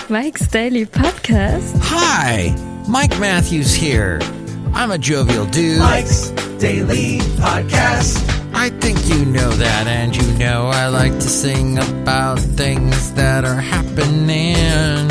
Mike's Daily Podcast. Hi, Mike Matthews here. I'm a jovial dude. Mike's Daily Podcast. I think you know that, and you know I like to sing about things that are happening.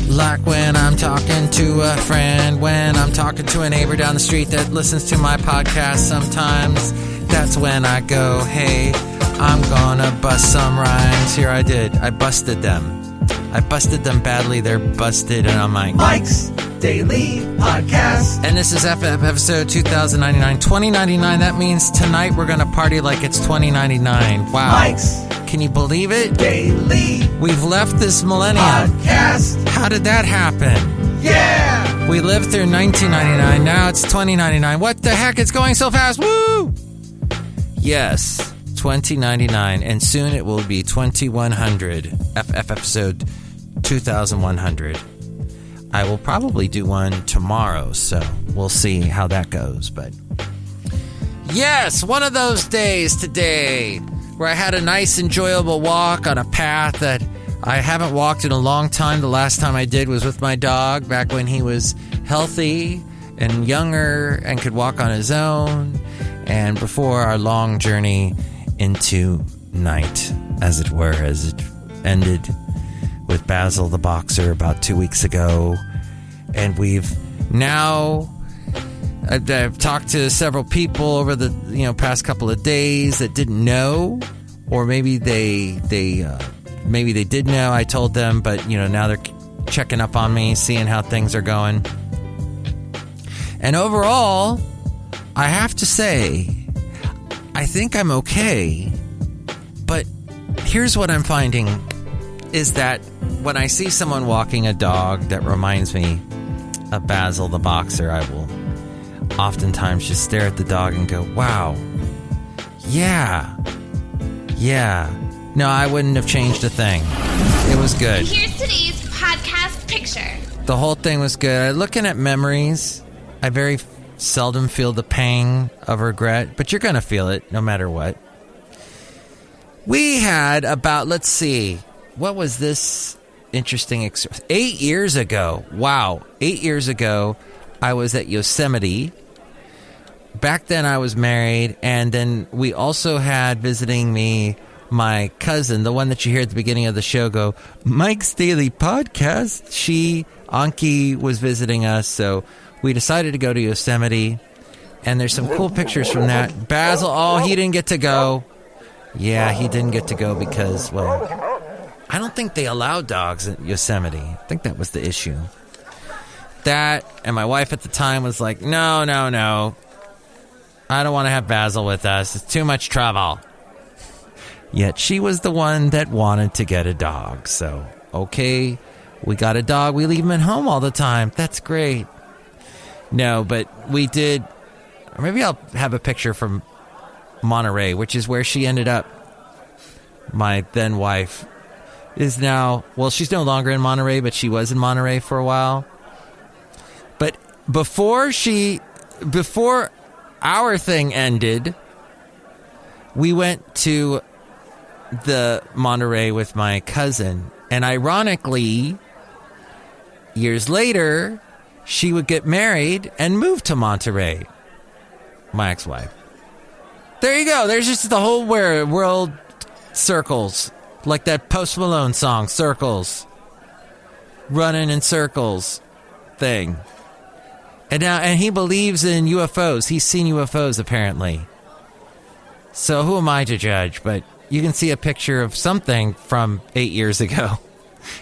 Like when I'm talking to a friend, when I'm talking to a neighbor down the street that listens to my podcast sometimes. That's when I go, hey, I'm gonna bust some rhymes. Here I did. I busted them. I busted them badly. They're busted, and I'm like, Mike's Daily Podcast. And this is episode 2099. That means tonight we're going to party like it's 2099. Wow. Mike's Can you believe it? Daily We've left this millennium. Podcast. How did that happen? Yeah! We lived through 1999. Now it's 2099. What the heck? It's going so fast. Woo! Yes, 2099. And soon it will be 2100. Episode 2100. I will probably do one tomorrow, so we'll see how that goes. But yes, one of those days today where I had a nice, enjoyable walk on a path that I haven't walked in a long time. The last time I did was with my dog back when he was healthy and younger and could walk on his own, and before our long journey into night, as it were, as it ended with Basil the boxer about 2 weeks ago. And we've now I've talked to several people over the past couple of days that didn't know, or maybe they did know. I told them, but now they're checking up on me, seeing how things are going. And overall, I have to say, I think I'm okay. But here's what I'm finding is that when I see someone walking a dog that reminds me of Basil the boxer, I will oftentimes just stare at the dog and go, wow, yeah. No, I wouldn't have changed a thing. It was good. Here's today's podcast picture. The whole thing was good. Looking at memories, I very seldom feel the pang of regret, but you're going to feel it no matter what. We had about, let's see, what was this interesting 8 years ago. Wow. 8 years ago, I was at Yosemite. Back then I was married, and then we also had visiting me my cousin, the one that you hear at the beginning of the show go, Mike's Daily Podcast. Anki was visiting us, so we decided to go to Yosemite, and there's some cool pictures from that. Basil, he didn't get to go. Yeah, he didn't get to go because, well, I don't think they allow dogs at Yosemite. I think that was the issue. That, and my wife at the time was like, no. I don't want to have Basil with us. It's too much trouble. Yet she was the one that wanted to get a dog. So, okay, we got a dog. We leave him at home all the time. That's great. No, but we did. Or maybe I'll have a picture from Monterey, which is where she ended up. My then wife is now, well, she's no longer in Monterey, but she was in Monterey for a while. But before our thing ended, we went to the Monterey with my cousin. And ironically, years later, she would get married and move to Monterey. My ex-wife. There you go. There's just the whole world circles. Like that Post Malone song, Circles. Running in circles thing. And he believes in UFOs. He's seen UFOs, apparently. So who am I to judge? But you can see a picture of something from 8 years ago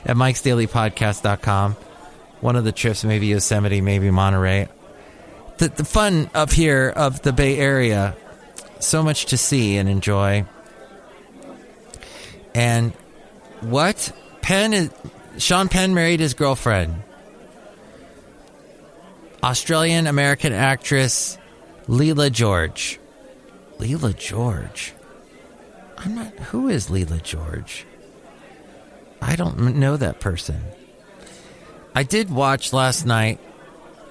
at MikesDailyPodcast.com. One of the trips, maybe Yosemite, maybe Monterey. The fun up here of the Bay Area. So much to see and enjoy. And what? Sean Penn married his girlfriend. Australian-American actress Leela George. Leela George? Who is Leela George? I don't know that person. I did watch last night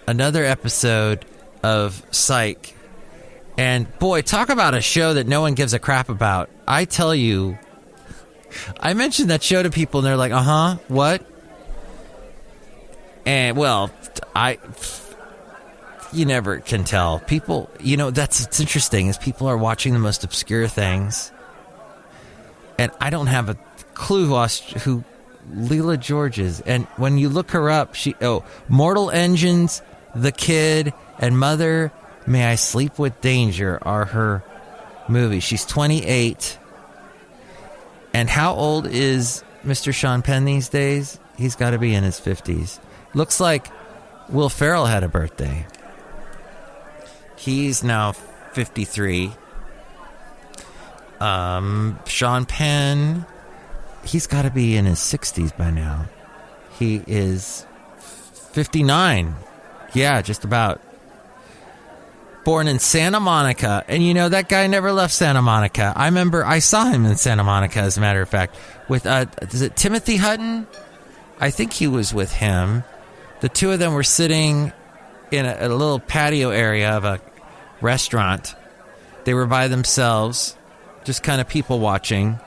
another episode of Psych. And boy, talk about a show that no one gives a crap about. I tell you, I mentioned that show to people and they're like, what? And, well, you never can tell. People, it's interesting is people are watching the most obscure things. And I don't have a clue who Leela George is. And when you look her up, Mortal Engines, The Kid, and Mother, May I Sleep with Danger are her movies. She's 28. And how old is Mr. Sean Penn these days? He's got to be in his 50s. Looks like Will Ferrell had a birthday. He's now 53. Sean Penn, he's got to be in his 60s by now. He is 59. Yeah, just about. Born in Santa Monica. And that guy never left Santa Monica. I remember I saw him in Santa Monica, as a matter of fact, with, is it Timothy Hutton? I think he was with him. The two of them were sitting in a little patio area of a restaurant. They were by themselves, just kind of people watching.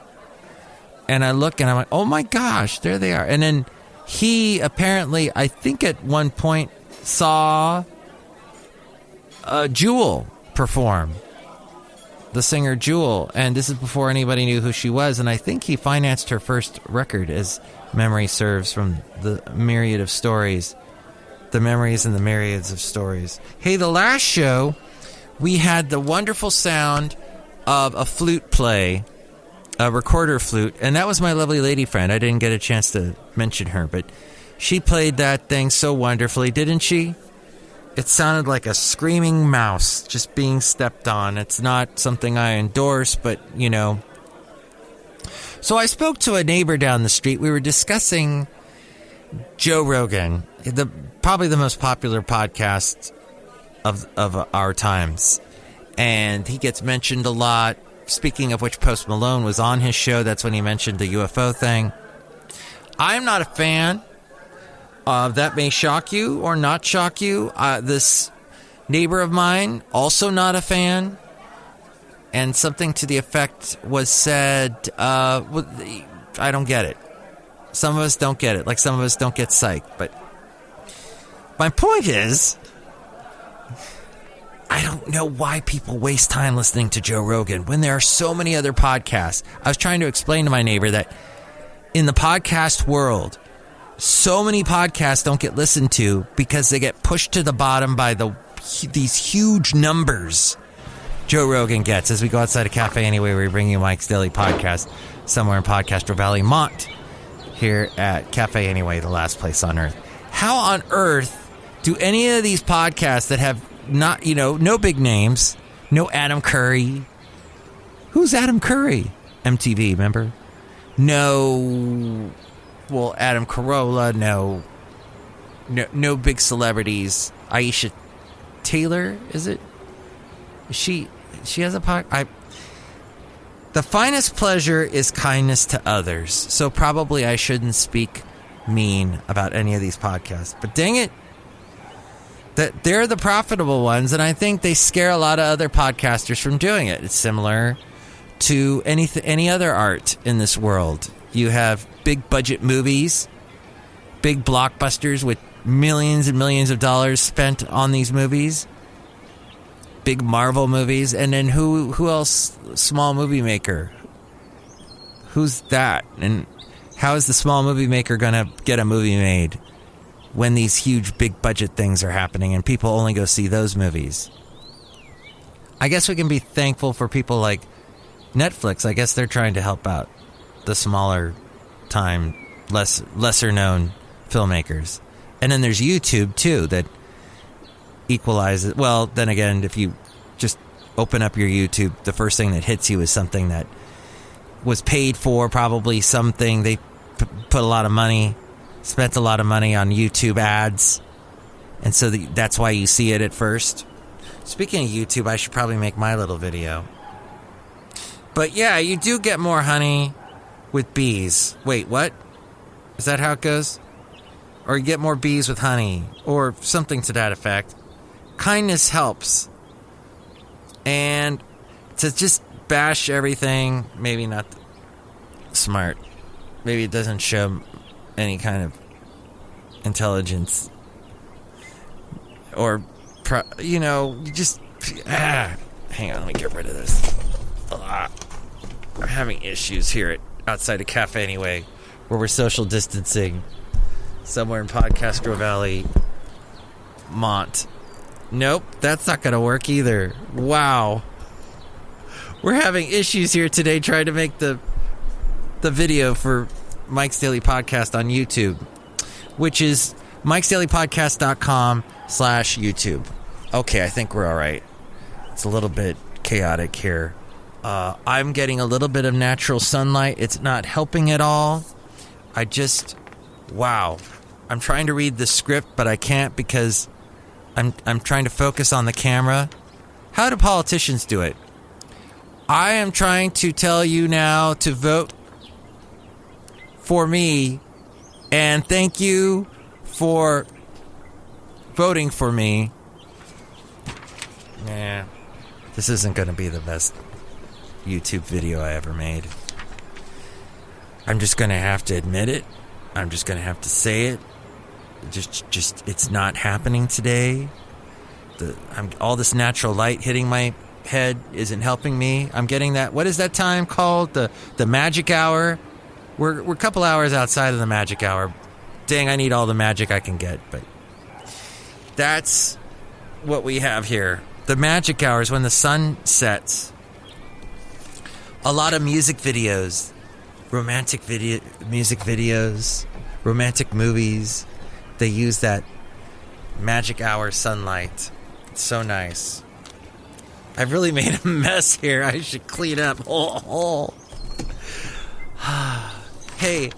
And I look and I'm like, oh my gosh, there they are. And then he apparently, I think at one point, saw Jewel perform. The singer Jewel. And this is before anybody knew who she was. And I think he financed her first record, as memory serves, from the myriad of stories. The memories and the myriads of stories. Hey, the last show, we had the wonderful sound of a flute play, a recorder flute, and that was my lovely lady friend. I didn't get a chance to mention her, but she played that thing so wonderfully, didn't she? It sounded like a screaming mouse just being stepped on. It's not something I endorse, but, So I spoke to a neighbor down the street. We were discussing Joe Rogan, probably the most popular podcast of our times. And he gets mentioned a lot. Speaking of which, Post Malone was on his show. That's when he mentioned the UFO thing. I'm not a fan. That may shock you or not shock you. This neighbor of mine, also not a fan. And something to the effect was said, I don't get it. Some of us don't get it. Like some of us don't get psyched. But my point is, I don't know why people waste time listening to Joe Rogan when there are so many other podcasts. I was trying to explain to my neighbor that in the podcast world, so many podcasts don't get listened to because they get pushed to the bottom by these huge numbers Joe Rogan gets. As we go outside a cafe anyway, we bring you Mike's Daily Podcast somewhere in Podcaster Valley, Mont, here at Cafe Anyway, the last place on earth. How on earth do any of these podcasts that have not, no big names, no Adam Curry. Who's Adam Curry? MTV, remember? No, well, Adam Carolla, no big celebrities. Aisha Taylor, is it? She has a podcast. The finest pleasure is kindness to others. So probably I shouldn't speak mean about any of these podcasts. But dang it, that they're the profitable ones, and I think they scare a lot of other podcasters from doing it. It's similar to any other art in this world. You have big budget movies, big blockbusters with millions and millions of dollars spent on these movies, big Marvel movies, and then who else? Small movie maker. Who's that? And how is the small movie maker going to get a movie made when these huge big budget things are happening and people only go see those movies? I guess we can be thankful for people like Netflix. I guess they're trying to help out the smaller time, lesser known filmmakers. And then there's YouTube too that equalizes. Well, then again, if you just open up your YouTube, the first thing that hits you is something that was paid for, probably something they put a lot of money, spent a lot of money on YouTube ads, and so that's why you see it at first. Speaking of YouTube, I should probably make my little video. But yeah, you do get more honey with bees. Wait, what? Is that how it goes? Or you get more bees with honey, or something to that effect. Kindness helps. And to just bash everything, maybe not smart. Maybe it doesn't show any kind of intelligence. Or, just... hang on, let me get rid of this. I'm having issues here outside a cafe anyway, where we're social distancing somewhere in Podcastro Valley, Mont. Nope, that's not going to work either. Wow. We're having issues here today trying to make the video for Mike's Daily Podcast on YouTube, which is MikesDailyPodcast.com/YouTube. Okay, I think we're all right. It's a little bit chaotic here. I'm getting a little bit of natural sunlight. It's not helping at all. Wow. I'm trying to read the script, but I can't because I'm trying to focus on the camera. How do politicians do it? I am trying to tell you now to vote for me, and thank you for voting for me. Nah, this isn't going to be the best YouTube video I ever made. I'm just going to have to admit it. I'm just going to have to say it. Just it's not happening today. All this natural light hitting my head isn't helping me. I'm getting that. What is that time called? The magic hour. We're a couple hours outside of the magic hour. Dang, I need all the magic I can get, but that's what we have here. The magic hour is when the sun sets. A lot of music videos, music videos, romantic movies, they use that magic hour sunlight. It's so nice. I've really made a mess here. I should clean up. Hey,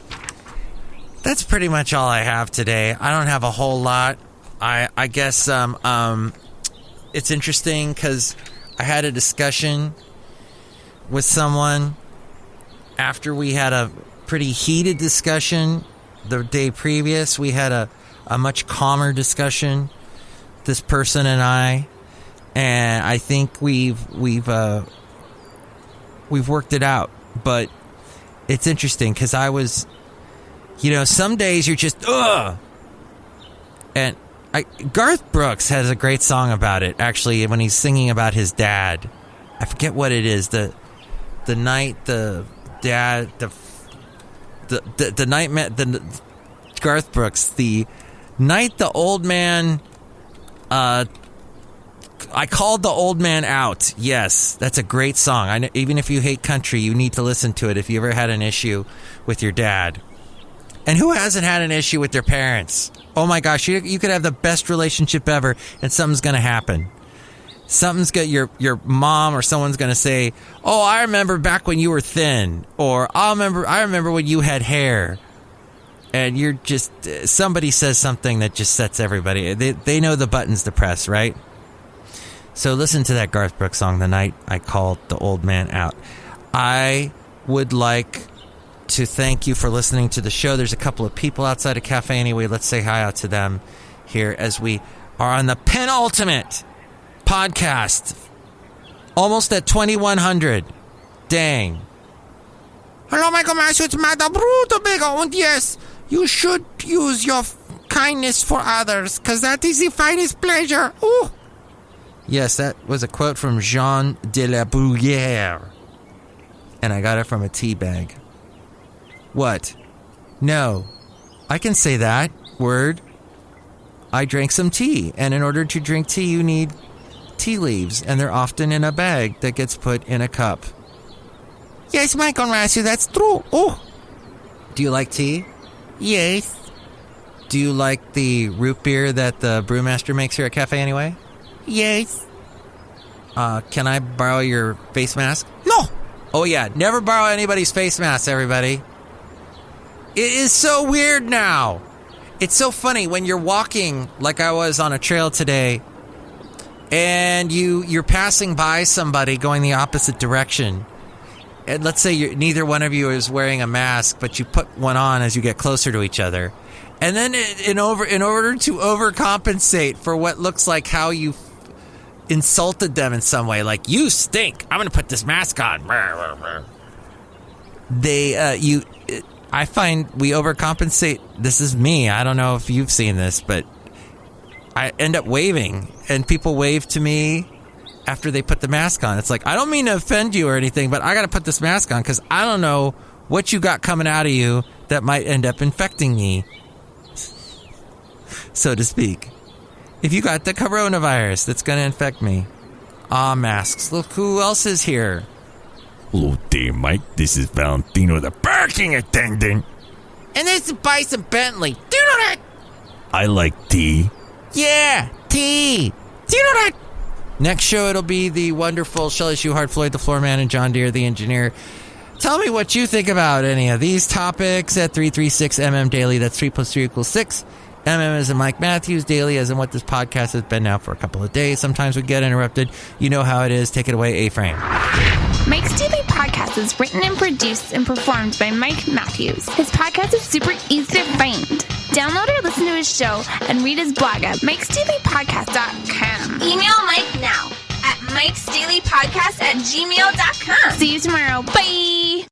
that's pretty much all I have today. I don't have a whole lot. I guess it's interesting because I had a discussion with someone after we had a pretty heated discussion the day previous. We had a much calmer discussion, this person and I think we've worked it out. But it's interesting because I was, some days you're just and Garth Brooks has a great song about it, actually, when he's singing about his dad. I forget what it is. The night the dad, the night, Garth Brooks, the night the old man, I called the old man out. Yes, that's a great song. I know, even if you hate country, you need to listen to it if you ever had an issue with your dad. And who hasn't had an issue with their parents? Oh my gosh, you could have the best relationship ever, and something's going to happen. Something's going your mom or someone's going to say, "Oh, I remember back when you were thin," or I remember when you had hair. And you're just somebody says something that just sets everybody. They know the buttons to press, right? So listen to that Garth Brooks song, "The Night I Called the Old Man Out." I would like to thank you for listening to the show. There's a couple of people outside a cafe anyway. Let's say hi out to them here as we are on the penultimate podcast. Almost at 2100. Dang. Hello, Michael Matthew. It's Madame Rootabega. And yes, you should use your kindness for others, because that is the finest pleasure. Ooh. Yes, that was a quote from Jean de la Bruyere. And I got it from a tea bag. What? No. I can say that word. I drank some tea, and in order to drink tea, you need tea leaves, and they're often in a bag that gets put in a cup. Yes, Michael Matthew, that's true. Oh. Do you like tea? Yes. Do you like the root beer that the brewmaster makes here at Cafe Anyway? Yes. Can I borrow your face mask? No. Oh yeah, never borrow anybody's face mask, everybody. It is so weird now. It's so funny when you're walking, like I was on a trail today, and you're passing by somebody going the opposite direction. And let's say neither one of you is wearing a mask, but you put one on as you get closer to each other. And then in order to overcompensate for what looks like how you insulted them in some way, like, "You stink, I'm going to put this mask on." I find we overcompensate. This is me. I don't know if you've seen this, but I end up waving, and people wave to me after they put the mask on. It's like, I don't mean to offend you or anything, but I got to put this mask on because I don't know what you got coming out of you that might end up infecting me, so to speak. If you got the coronavirus that's going to infect me. Masks. Look who else is here. Hello there, Mike. This is Valentino, the parking attendant. And this is Bison Bentley. Do you know that? I like tea. Yeah, tea. Do you know that? Next show, it'll be the wonderful Chely Shoehart, Floyd the Floorman, and John Deere, the engineer. Tell me what you think about any of these topics at 336MM Daily. That's 3 plus 3 equals 6. MM as in Mike Matthews, Daily as in what this podcast has been now for a couple of days. Sometimes we get interrupted. You know how it is. Take it away, A-Frame. Mike's Daily Podcast is written and produced and performed by Mike Matthews. His podcast is super easy to find. Download or listen to his show and read his blog at MikesDailyPodcast.com. Email Mike now at MikesDailyPodcast@gmail.com. See you tomorrow. Bye!